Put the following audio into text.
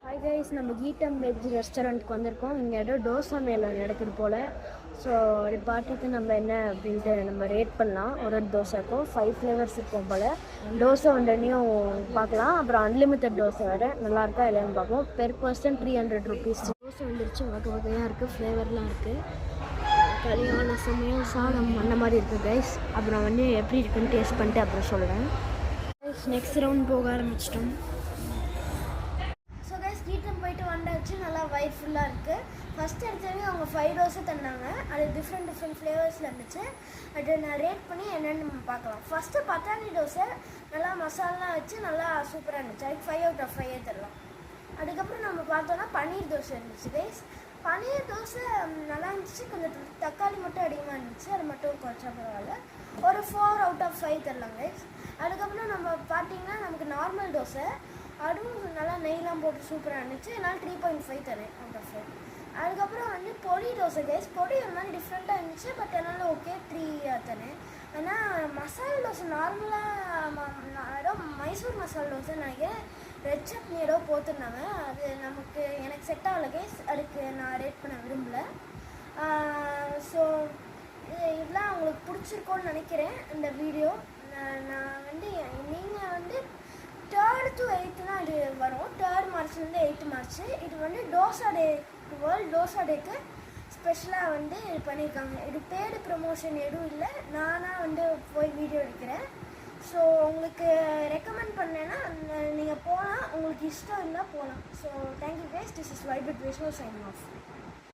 Hi guys, நம்ம கீட்டம் veg ரெஸ்டாரண்ட்டுக்கு வந்திருக்கோம். இங்கே ஏதோ தோசை மேலே நடக்குது போல். ஸோ அது பார்த்துட்டு நம்ம என்ன அப்படின்ட்டு நம்ம ரேட் பண்ணலாம். ஒரு தோசைக்கும் 5 ஃப்ளேவர்ஸ் இருக்கும் போல். தோசை வந்தோடனையும் பார்க்கலாம். அப்புறம் அன்லிமிட்டட் தோசை வேறு நல்லாயிருக்கா இல்லைன்னு பார்ப்போம். Per person 300 rupees. தோசை வந்துருச்சு, வகை வகையாக இருக்குது, ஃப்ளேவர்லாம் இருக்குது. கல்யாண சமயம் சாதம் அந்த மாதிரி இருக்குது கைஸ். அப்புறம் எப்படி இருக்குன்னு டேஸ்ட் பண்ணிட்டு அப்புறம் சொல்கிறேன். நெக்ஸ்ட் ரவுண்ட் போக ஆரம்பிச்சிட்டோம். போயிட்டு வந்தாச்சு. நல்லா வயிறு ஃபுல்லாக இருக்குது. ஃபஸ்ட்டு எடுத்தவங்க அவங்க 5 தோசை தந்தாங்க. அது டிஃப்ரெண்ட் ஃப்ளேவர்ஸில் இருந்துச்சு. அது நான் ரேட் பண்ணி என்னென்னு நம்ம பார்க்கலாம். ஃபஸ்ட்டு பட்டாணி தோசை நல்லா மசாலாலாம் வச்சு நல்லா சூப்பராக இருந்துச்சு. அதுக்கு 5 out of 5 தரலாம். அதுக்கப்புறம் நம்ம பார்த்தோன்னா பன்னீர் தோசை இருந்துச்சு கைஸ். பன்னீர் தோசை நல்லா இருந்துச்சு. கொஞ்சம் தக்காளி மட்டும் அதிகமாக இருந்துச்சு. அது மட்டும் குறைச்சா பரவாயில்ல. ஒரு 4 out of 5 தரலாம் கைஸ். அதுக்கப்புறம் நம்ம பார்த்தீங்கன்னா நமக்கு நார்மல் தோசை, அதுவும் நல்லா நெய்லாம் போட்டு சூப்பராக இருந்துச்சு. என்னால் 3.5 தரேன் out of 5. அதுக்கப்புறம் பொடி தோசை கைஸ். பொடி ஒரு மாதிரி டிஃப்ரெண்ட்டாக இருந்துச்சு. பட் என்னால் ஓகே 3 தரேன். ஆனால் மசாலா தோசை நார்மலாக ஏதோ மைசூர் மசாலா தோசை நினைக்கிறேன், ரெட் சட்னி ஏதோ போட்டிருந்தாங்க. அது எனக்கு செட் ஆகலை கைஸ். அதுக்கு நான் ரேட் பண்ண விரும்பலை. ஸோ இதெல்லாம் உங்களுக்கு பிடிச்சிருக்கோன்னு நினைக்கிறேன் இந்த வீடியோ. நான் நீங்கள் 3rd to 8th தான் இது வரும். 3rd மார்ச்லேருந்து 8th March. இது தோசா டே, வேர்ல்டு தோசா டேக்கு ஸ்பெஷலாக இது பண்ணியிருக்காங்க. இது பேடு ப்ரமோஷன் எதுவும் இல்லை, நானாக போய் வீடியோ எடுக்கிறேன். ஸோ உங்களுக்கு ரெக்கமெண்ட் பண்ணேன்னா நீங்கள் போகலாம். உங்களுக்கு இஷ்டம் இருந்தால் போகலாம். So thank you guys. This is vibe with Vishnu signing off.